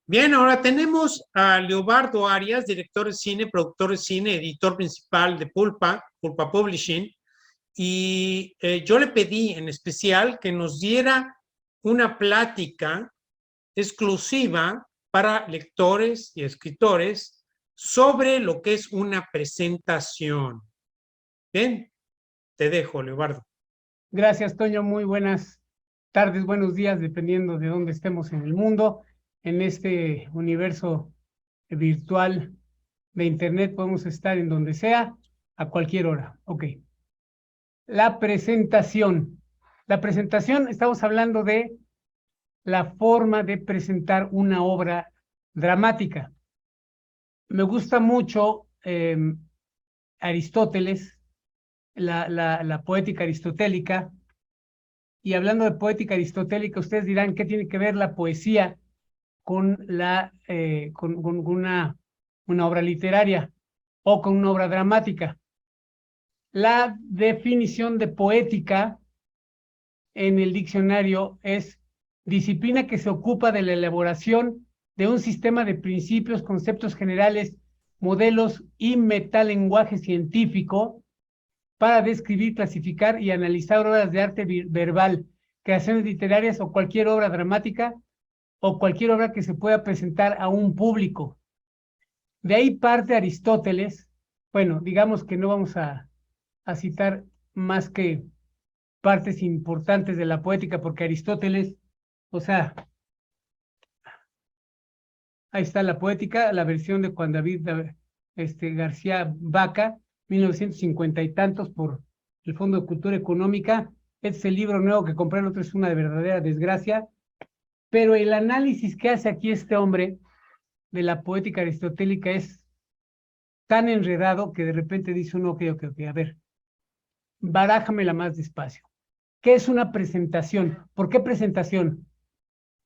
Bien, ahora tenemos a Leobardo Arias, director de cine, productor de cine, editor principal de Pulpa Publishing, y yo le pedí en especial que nos diera una plática exclusiva para lectores y escritores sobre lo que es una presentación. Bien, te dejo, Leobardo. Gracias, Toño. Muy buenas tardes, buenos días, dependiendo de dónde estemos en el mundo. En este universo virtual de Internet podemos estar en donde sea, a cualquier hora. Ok. La presentación. La presentación, estamos hablando de la forma de presentar una obra dramática. Me gusta mucho Aristóteles, la poética aristotélica. Y hablando de poética aristotélica, ustedes dirán, ¿qué tiene que ver la poesía con una obra literaria o con una obra dramática? La definición de poética en el diccionario es disciplina que se ocupa de la elaboración de un sistema de principios, conceptos generales, modelos y metalenguaje científico para describir, clasificar y analizar obras de arte verbal, creaciones literarias o cualquier obra dramática o cualquier obra que se pueda presentar a un público. De ahí parte Aristóteles. Bueno, digamos que no vamos a citar más que partes importantes de la poética, porque Aristóteles, o sea, ahí está la poética, la versión de Juan David García Vaca, 1950 y tantos, por el Fondo de Cultura Económica. Este es el libro nuevo que compré, el otro es una de verdadera desgracia, pero el análisis que hace aquí este hombre de la poética aristotélica es tan enredado que de repente dice uno, ok, a ver, barájamela más despacio. ¿Qué es una presentación? ¿Por qué presentación?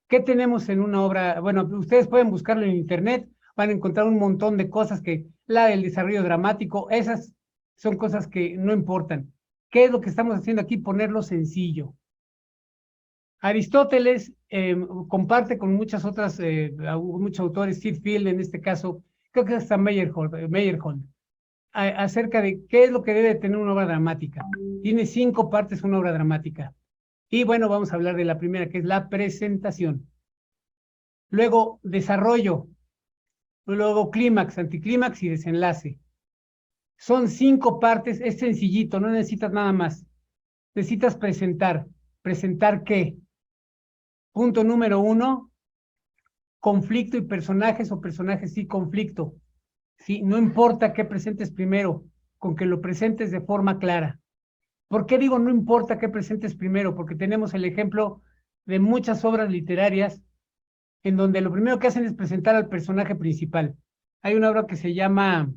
¿Qué tenemos en una obra? Bueno, ustedes pueden buscarlo en internet, van a encontrar un montón de cosas el desarrollo dramático, esas son cosas que no importan. ¿Qué es lo que estamos haciendo aquí? Ponerlo sencillo. Aristóteles comparte con muchos autores, Sid Field en este caso, creo que hasta Meyerhold, acerca de qué es lo que debe tener una obra dramática. Tiene 5 partes una obra dramática. Y bueno, vamos a hablar de la primera, que es la presentación. Luego, desarrollo. Luego, clímax, anticlímax y desenlace. Son 5 partes, es sencillito, no necesitas nada más. Necesitas presentar. ¿Presentar qué? Punto número 1, conflicto y personajes o personajes y conflicto. ¿Sí? No importa qué presentes primero, con que lo presentes de forma clara. ¿Por qué digo no importa qué presentes primero? Porque tenemos el ejemplo de muchas obras literarias en donde lo primero que hacen es presentar al personaje principal. Hay una obra que se llama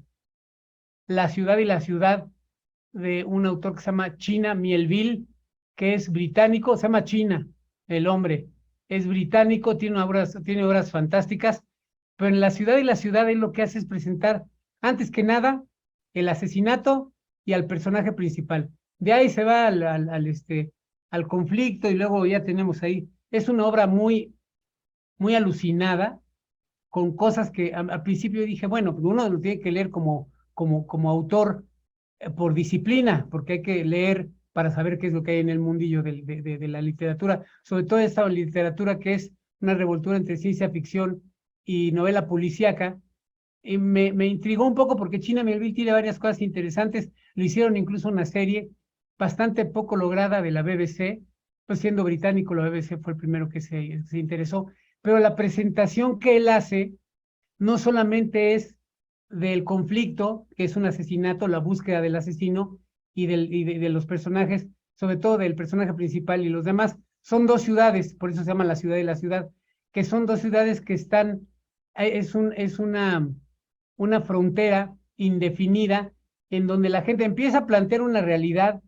La ciudad y la ciudad, de un autor que se llama China Miéville, que es británico, se llama China, el hombre, es británico, tiene obras fantásticas, pero en La ciudad y la ciudad él lo que hace es presentar, antes que nada, el asesinato y al personaje principal. De ahí se va al conflicto y luego ya tenemos ahí. Es una obra muy, muy alucinada, con cosas que al principio dije, bueno, uno lo tiene que leer como autor por disciplina, porque hay que leer para saber qué es lo que hay en el mundillo de la literatura, sobre todo esta literatura que es una revoltura entre ciencia ficción y novela policíaca. Y me intrigó un poco porque China Miéville tiene varias cosas interesantes, lo hicieron incluso una serie bastante poco lograda de la BBC, pues siendo británico la BBC fue el primero que se interesó, pero la presentación que él hace no solamente es del conflicto, que es un asesinato, la búsqueda del asesino y de los personajes, sobre todo del personaje principal y los demás. Son 2 ciudades, por eso se llama La ciudad y la ciudad, que son 2 ciudades que están, es una frontera indefinida en donde la gente empieza a plantear una realidad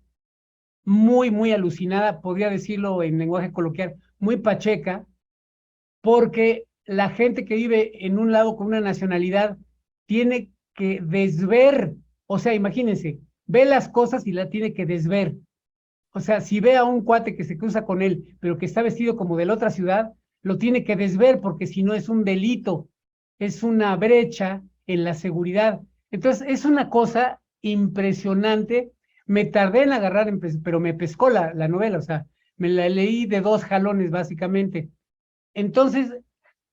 muy, muy alucinada, podría decirlo en lenguaje coloquial, muy pacheca, porque la gente que vive en un lado con una nacionalidad tiene que desver, o sea, imagínense, ve las cosas y la tiene que desver. O sea, si ve a un cuate que se cruza con él, pero que está vestido como de la otra ciudad, lo tiene que desver porque si no es un delito, es una brecha en la seguridad. Entonces, es una cosa impresionante. Me tardé en agarrar, pero me pescó la novela, o sea, me la leí de 2 jalones, básicamente. Entonces,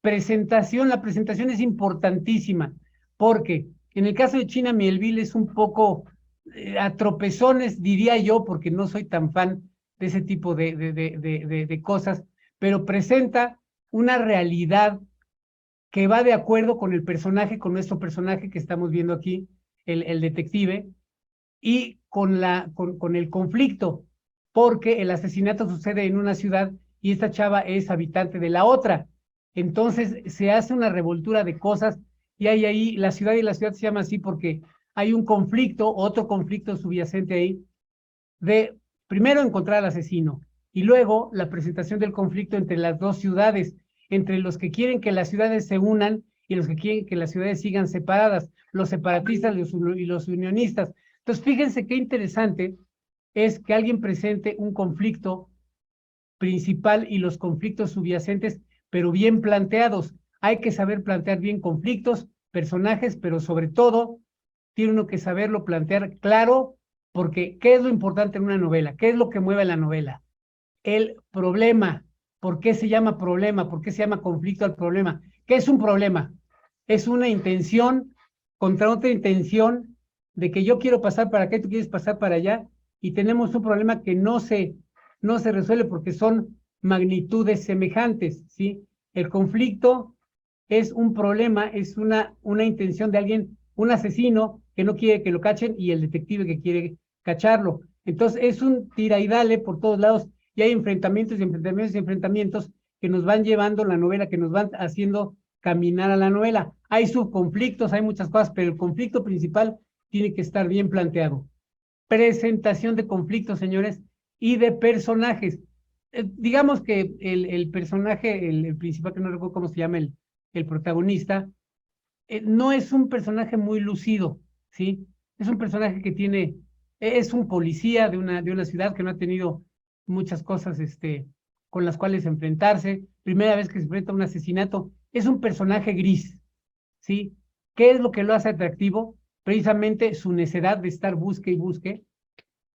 la presentación es importantísima, porque en el caso de China Mielville es un poco a tropezones, diría yo, porque no soy tan fan de ese tipo de cosas, pero presenta una realidad que va de acuerdo con el personaje, con nuestro personaje que estamos viendo aquí, el detective, y con el conflicto, porque el asesinato sucede en una ciudad y esta chava es habitante de la otra. Entonces se hace una revoltura de cosas y hay ahí, y la ciudad se llama así porque hay un conflicto, otro conflicto subyacente ahí, de primero encontrar al asesino y luego la presentación del conflicto entre las dos ciudades, entre los que quieren que las ciudades se unan y los que quieren que las ciudades sigan separadas, los separatistas y los unionistas. Entonces, fíjense qué interesante es que alguien presente un conflicto principal y los conflictos subyacentes, pero bien planteados. Hay que saber plantear bien conflictos, personajes, pero sobre todo tiene uno que saberlo plantear claro, porque ¿qué es lo importante en una novela? ¿Qué es lo que mueve la novela? El problema. ¿Por qué se llama problema? ¿Por qué se llama conflicto al problema? ¿Qué es un problema? Es una intención contra otra intención de que yo quiero pasar para acá y tú quieres pasar para allá y tenemos un problema que no se resuelve porque son magnitudes semejantes, ¿sí? El conflicto es un problema, es una intención de alguien, un asesino que no quiere que lo cachen y el detective que quiere cacharlo. Entonces es un tira y dale por todos lados y hay enfrentamientos y enfrentamientos y enfrentamientos que nos van llevando la novela, que nos van haciendo caminar a la novela. Hay subconflictos, hay muchas cosas, pero el conflicto principal tiene que estar bien planteado. Presentación de conflictos, señores, y de personajes. Digamos que el personaje, el principal, que no recuerdo cómo se llama, el protagonista, no es un personaje muy lucido, ¿sí? Es un personaje que es un policía de una ciudad que no ha tenido muchas cosas con las cuales enfrentarse. Primera vez que se enfrenta a un asesinato, es un personaje gris, ¿sí? ¿Qué es lo que lo hace atractivo? Precisamente su necedad de estar busque y busque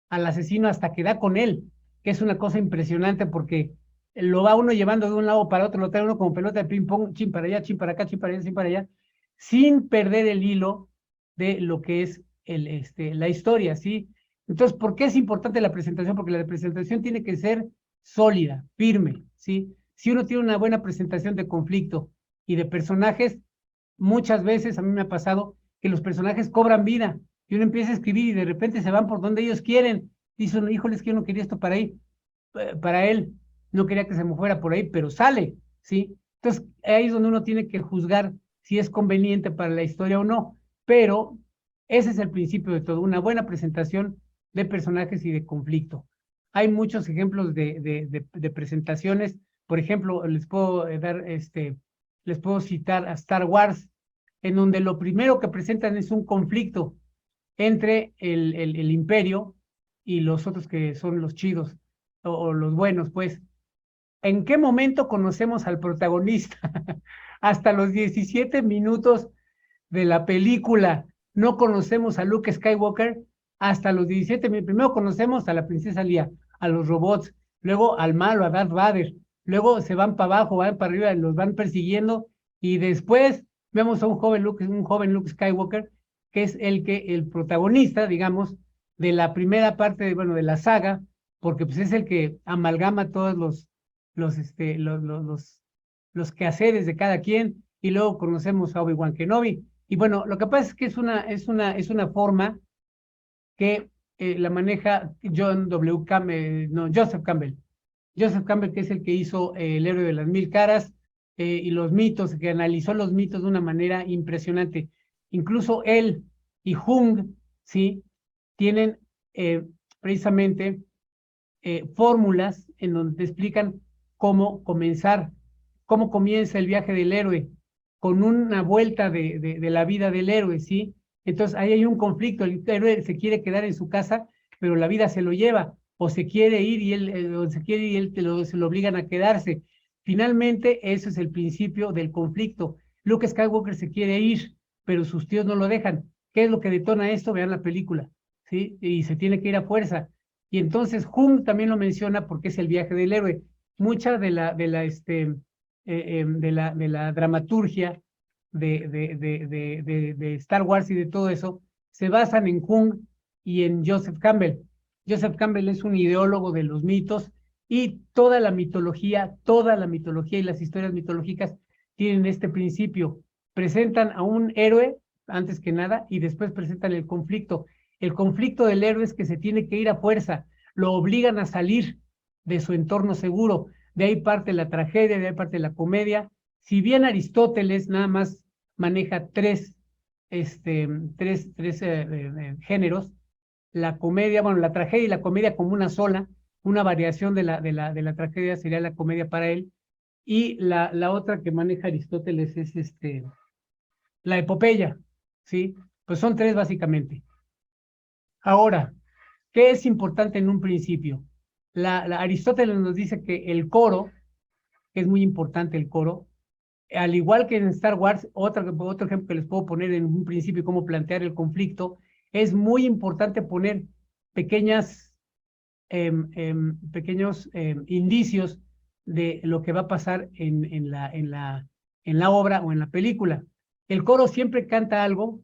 al asesino hasta que da con él, que es una cosa impresionante porque lo va uno llevando de un lado para otro, lo trae uno como pelota de ping-pong, chin para allá, chin para acá, chin para allá, chin para allá, sin perder el hilo de lo que es la historia, ¿sí? Entonces, ¿por qué es importante la presentación? Porque la presentación tiene que ser sólida, firme, ¿sí? Si uno tiene una buena presentación de conflicto y de personajes, muchas veces a mí me ha pasado que los personajes cobran vida y uno empieza a escribir y de repente se van por donde ellos quieren. Dice uno, híjole, es que yo no quería esto para ahí, para él, no quería que se me fuera por ahí, pero sale, ¿sí? Entonces, ahí es donde uno tiene que juzgar si es conveniente para la historia o no, pero ese es el principio de todo, una buena presentación de personajes y de conflicto. Hay muchos ejemplos de presentaciones, por ejemplo, les puedo les puedo citar a Star Wars, en donde lo primero que presentan es un conflicto entre el imperio y los otros que son los chidos o los buenos, pues. ¿En qué momento conocemos al protagonista? Hasta los 17 minutos de la película no conocemos a Luke Skywalker. Hasta los 17 minutos. Primero conocemos a la princesa Leia, a los robots, luego al malo, a Darth Vader. Luego se van para abajo, van para arriba, los van persiguiendo y después vemos a un joven Luke Skywalker, que es el protagonista, digamos, de la primera parte de la saga, porque pues es el que amalgama todos los quehaceres de cada quien, y luego conocemos a Obi-Wan Kenobi. Y bueno, lo que pasa es que es una forma que la maneja Joseph Campbell. Joseph Campbell, que es el que hizo El héroe de las mil caras y los mitos, que analizó los mitos de una manera impresionante. Incluso él y Jung, ¿sí? Tienen precisamente fórmulas en donde te explican cómo comenzar, cómo comienza el viaje del héroe, con una vuelta de la vida del héroe, ¿sí? Entonces ahí hay un conflicto, el héroe se quiere quedar en su casa, pero la vida se lo lleva, o se quiere ir y él, o se quiere ir y él se lo obligan a quedarse. Finalmente, eso es el principio del conflicto. Luke Skywalker se quiere ir, pero sus tíos no lo dejan. ¿Qué es lo que detona esto? Vean la película, ¿sí? Y se tiene que ir a fuerza. Y entonces Jung también lo menciona porque es el viaje del héroe. Mucha de la dramaturgia de Star Wars y de todo eso se basan en Jung y en Joseph Campbell. Joseph Campbell es un ideólogo de los mitos y toda la mitología y las historias mitológicas tienen este principio. Presentan a un héroe antes que nada y después presentan el conflicto. El conflicto del héroe es que se tiene que ir a fuerza, lo obligan a salir de su entorno seguro. De ahí parte la tragedia, de ahí parte la comedia. Si bien Aristóteles nada más maneja tres géneros, la comedia, bueno, la tragedia y la comedia como una sola, una variación de la tragedia sería la comedia para él, y la otra que maneja Aristóteles es la epopeya, ¿sí? Pues son tres básicamente. Ahora, ¿qué es importante en un principio? Aristóteles nos dice que el coro, que es muy importante el coro, al igual que en Star Wars, otro ejemplo que les puedo poner en un principio, cómo plantear el conflicto, es muy importante poner pequeños indicios de lo que va a pasar en la obra o en la película. El coro siempre canta algo,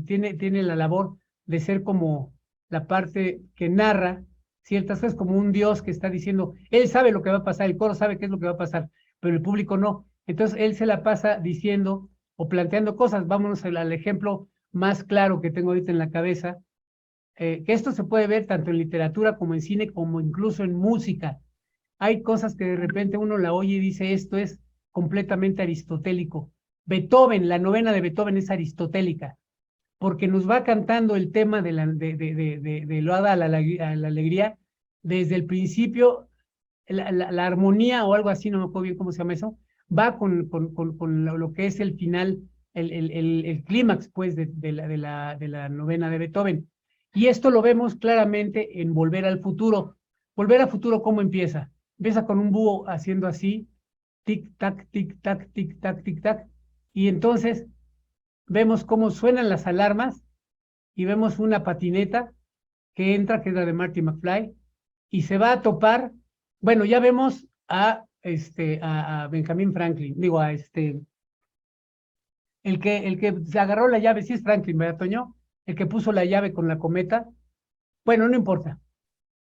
tiene la labor de ser como la parte que narra ciertas cosas, como un dios que está diciendo, él sabe lo que va a pasar, el coro sabe qué es lo que va a pasar, pero el público no. Entonces él se la pasa diciendo o planteando cosas. Vámonos al ejemplo más claro que tengo ahorita en la cabeza, que esto se puede ver tanto en literatura como en cine, como incluso en música. Hay cosas que de repente uno la oye y dice, esto es completamente aristotélico. Beethoven, la novena de Beethoven es aristotélica, porque nos va cantando el tema de lo a la alegría desde el principio, la armonía o algo así, no me acuerdo bien cómo se llama eso, va con lo que es el final, el clímax, pues, de la novena de Beethoven. Y esto lo vemos claramente en Volver al Futuro. Volver al Futuro, ¿cómo empieza? Empieza con un búho haciendo así, tic-tac, tic-tac, tic-tac, tic-tac, y entonces vemos cómo suenan las alarmas y vemos una patineta que entra, que es la de Marty McFly, y se va a topar, bueno, ya vemos a Benjamin Franklin, digo, el que se agarró la llave, sí es Franklin, ¿verdad, Toño? El que puso la llave con la cometa. Bueno, no importa,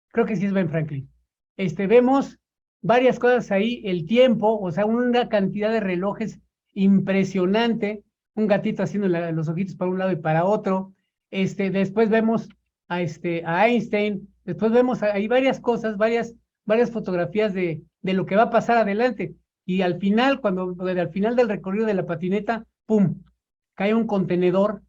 creo que sí es Ben Franklin. Vemos varias cosas ahí, el tiempo, o sea, una cantidad de relojes impresionante, un gatito haciendo los ojitos para un lado y para otro. Después vemos a Einstein, después vemos ahí varias cosas, varias fotografías de lo que va a pasar adelante. Y al final, al final del recorrido de la patineta, ¡pum!, cae un contenedor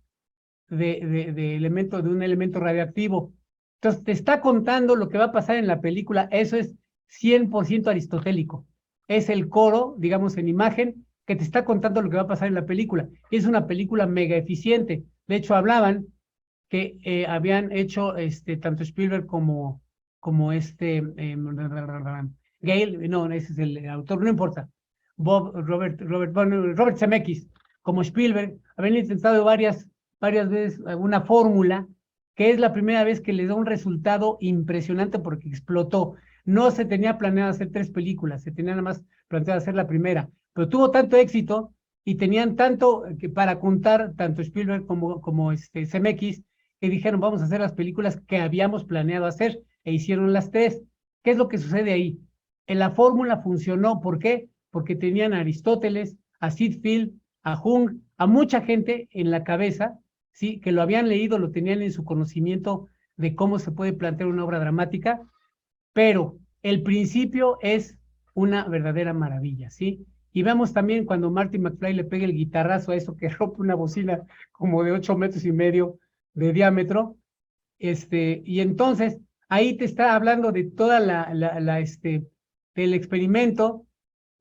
de un elemento radioactivo. Entonces, te está contando lo que va a pasar en la película. Eso es 100% aristotélico. Es el coro, digamos, en imagen, que te está contando lo que va a pasar en la película. Es una película mega eficiente. De hecho, hablaban que habían hecho tanto Spielberg como Gale, no, ese es el autor, no importa. Robert Zemeckis, como Spielberg, habían intentado varias veces una fórmula que es la primera vez que le da un resultado impresionante porque explotó. No se tenía planeado hacer 3 películas, se tenía nada más planteado hacer la primera, pero tuvo tanto éxito y tenían tanto que para contar, tanto Spielberg como Zemeckis, que dijeron, vamos a hacer las películas que habíamos planeado hacer, e hicieron las 3. ¿Qué es lo que sucede ahí? La fórmula funcionó, ¿por qué? Porque tenían a Aristóteles, a Sid Field, a Jung, a mucha gente en la cabeza, ¿sí?, que lo habían leído, lo tenían en su conocimiento de cómo se puede plantear una obra dramática, pero el principio es una verdadera maravilla, ¿sí? Y vemos también cuando Marty McFly le pega el guitarrazo a eso que rompe una bocina como de 8,5 metros de diámetro, y entonces ahí te está hablando de toda del experimento,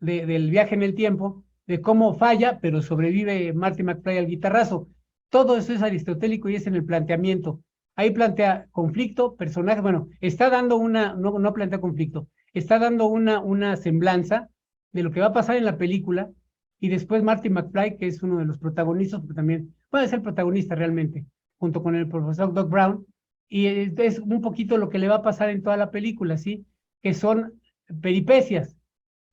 del viaje en el tiempo, de cómo falla, pero sobrevive Marty McFly al guitarrazo. Todo eso es aristotélico y es en el planteamiento. Ahí plantea conflicto, personaje, bueno, está dando no plantea conflicto, está dando una semblanza de lo que va a pasar en la película, y después Marty McFly, que es uno de los protagonistas, porque también puede ser protagonista realmente, junto con el profesor Doc Brown, y es un poquito lo que le va a pasar en toda la película, ¿sí? Que son peripecias.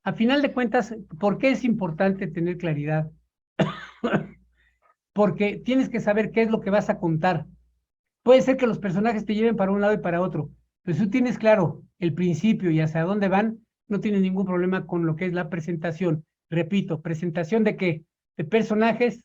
A final de cuentas, ¿por qué es importante tener claridad? Porque tienes que saber qué es lo que vas a contar. Puede ser que los personajes te lleven para un lado y para otro, pero si tú tienes claro el principio y hacia dónde van, no tienes ningún problema con lo que es la presentación. Repito, presentación de qué? De personajes,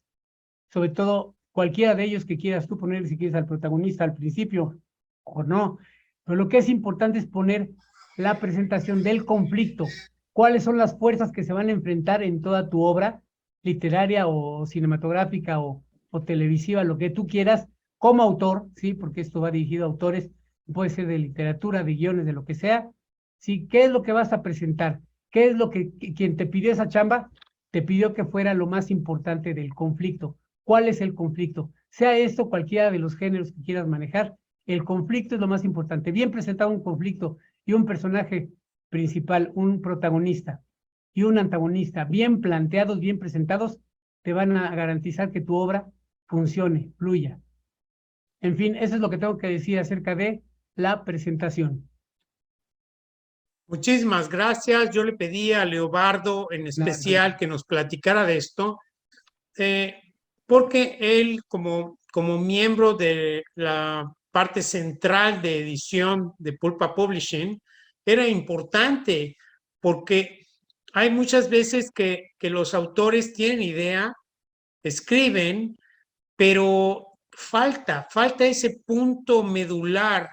sobre todo cualquiera de ellos que quieras tú poner, si quieres al protagonista al principio o no. Pero lo que es importante es poner la presentación del conflicto. ¿Cuáles son las fuerzas que se van a enfrentar en toda tu obra literaria o cinematográfica o televisiva, lo que tú quieras, como autor, ¿sí? Porque esto va dirigido a autores, puede ser de literatura, de guiones, de lo que sea, ¿sí? ¿Qué es lo que vas a presentar? ¿Qué es lo que quien te pidió esa chamba te pidió que fuera lo más importante del conflicto? ¿Cuál es el conflicto? Sea esto cualquiera de los géneros que quieras manejar, el conflicto es lo más importante. Bien presentado un conflicto y un personaje principal, un protagonista y un antagonista bien planteados, bien presentados, te van a garantizar que tu obra funcione, fluya. En fin, eso es lo que tengo que decir acerca de la presentación. Muchísimas gracias. Yo le pedí a Leobardo en Nada, especial que nos platicara de esto, eh, porque él, como miembro de la parte central de edición de Pulpa Publishing, era importante porque hay muchas veces que los autores tienen idea, escriben, pero falta ese punto medular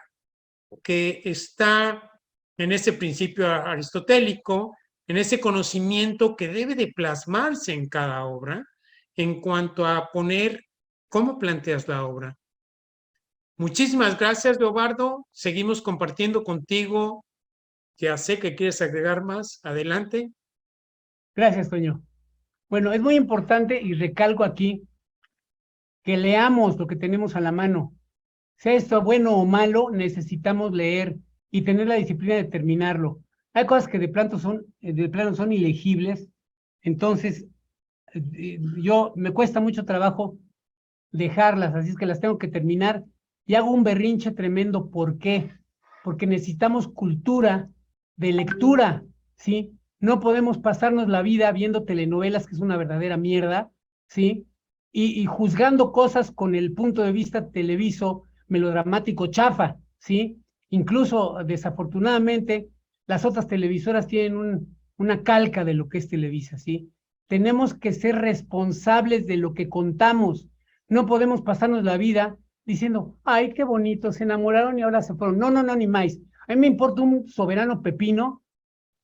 que está en ese principio aristotélico, en ese conocimiento que debe de plasmarse en cada obra en cuanto a poner cómo planteas la obra. Muchísimas gracias, Leobardo. Seguimos compartiendo contigo. Ya sé que quieres agregar más. Adelante. gracias, Toño. Bueno, es muy importante y recalco aquí que leamos lo que tenemos a la mano. Sea esto bueno o malo, necesitamos leer y tener la disciplina de terminarlo. Hay cosas que de plano son ilegibles, entonces yo me cuesta mucho trabajo dejarlas, así es que las tengo que terminar y hago un berrinche tremendo. ¿Por qué? Porque necesitamos cultura de lectura, ¿sí? No podemos pasarnos la vida viendo telenovelas, que es una verdadera mierda, ¿sí? Y juzgando cosas con el punto de vista televiso, melodramático, chafa, ¿sí? Incluso, desafortunadamente, las otras televisoras tienen una calca de lo que es Televisa, ¿sí? Tenemos que ser responsables de lo que contamos. No podemos pasarnos la vida diciendo, ay, qué bonito, se enamoraron y ahora se fueron. No, no, no, ni más. A mí me importa un soberano pepino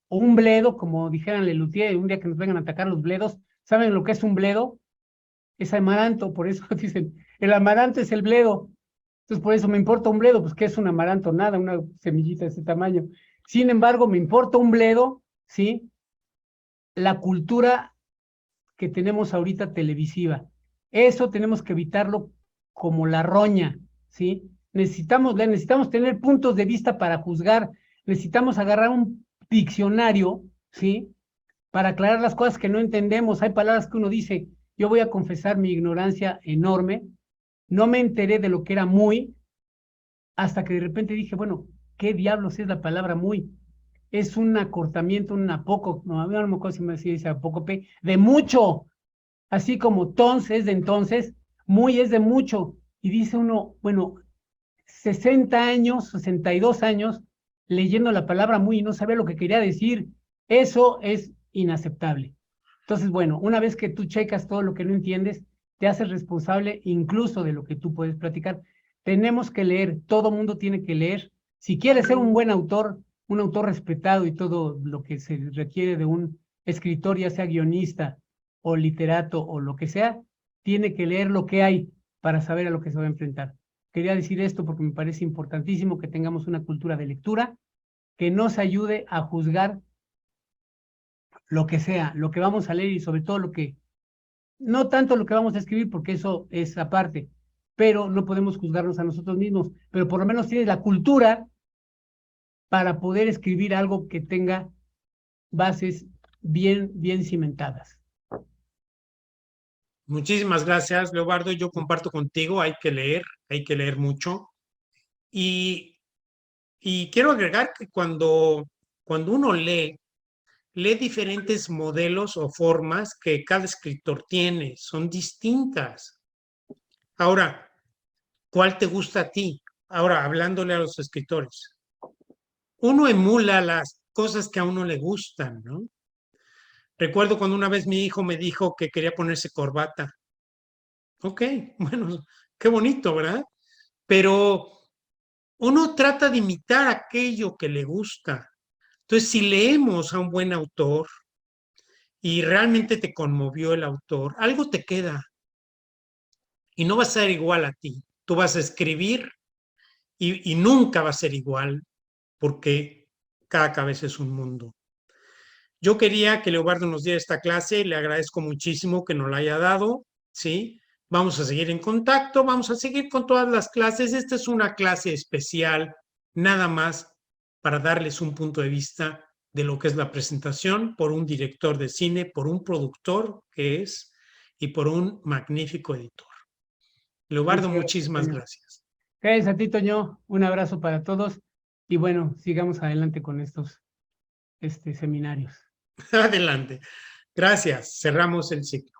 o un bledo, como dijeran Lelutier, un día que nos vengan a atacar los bledos. ¿Saben lo que es un bledo? Es amaranto, por eso dicen, el amaranto es el bledo. Entonces, por eso me importa un bledo, pues ¿qué es un amaranto? Nada, una semillita de ese tamaño. Sin embargo, me importa un bledo, ¿sí? La cultura que tenemos ahorita televisiva. Eso tenemos que evitarlo como la roña, ¿sí? Necesitamos tener puntos de vista para juzgar, necesitamos agarrar un diccionario, ¿sí? Para aclarar las cosas que no entendemos. Hay palabras que uno dice, yo voy a confesar mi ignorancia enorme, no me enteré de lo que era muy, hasta que de repente dije, bueno, ¿qué diablos es la palabra muy? Es un acortamiento, un apoco, no me acuerdo si me dice apócope, de mucho, así como tons es de entonces, muy es de mucho. Y dice uno, bueno, 60 años, 62 años, leyendo la palabra muy y no sabía lo que quería decir. Eso es inaceptable. Entonces, bueno, una vez que tú checas todo lo que no entiendes, te haces responsable incluso de lo que tú puedes platicar. Tenemos que leer, todo mundo tiene que leer. Si quieres ser un buen autor, un autor respetado y todo lo que se requiere de un escritor, ya sea guionista o literato o lo que sea, tiene que leer lo que hay para saber a lo que se va a enfrentar. Quería decir esto porque me parece importantísimo que tengamos una cultura de lectura que nos ayude a juzgar lo que sea, lo que vamos a leer y sobre todo lo que, no tanto lo que vamos a escribir porque eso es aparte, pero no podemos juzgarnos a nosotros mismos, pero por lo menos tienes la cultura para poder escribir algo que tenga bases bien cimentadas. Muchísimas gracias, Leobardo. Yo comparto contigo, hay que leer mucho. Y, y quiero agregar que cuando uno lee diferentes modelos o formas que cada escritor tiene, son distintas. Ahora, ¿cuál te gusta a ti? Ahora, hablándole a los escritores, uno emula las cosas que a uno le gustan, ¿no? Recuerdo cuando una vez mi hijo me dijo que quería ponerse corbata. Ok, bueno, qué bonito, ¿verdad? Pero uno trata de imitar aquello que le gusta. Entonces, si leemos a un buen autor y realmente te conmovió el autor, algo te queda y no va a ser igual a ti. Tú vas a escribir y nunca va a ser igual porque cada cabeza es un mundo. Yo quería que Leobardo nos diera esta clase, le agradezco muchísimo que nos la haya dado, ¿sí? Vamos a seguir en contacto, vamos a seguir con todas las clases. Esta es una clase especial, nada más para darles un punto de vista de lo que es la presentación por un director de cine, por un productor que es y por un magnífico editor. Leobardo, muchísimas gracias. Gracias a ti, Toño. Un abrazo para todos. Y bueno, sigamos adelante con estos seminarios. Adelante. Gracias. Cerramos el ciclo.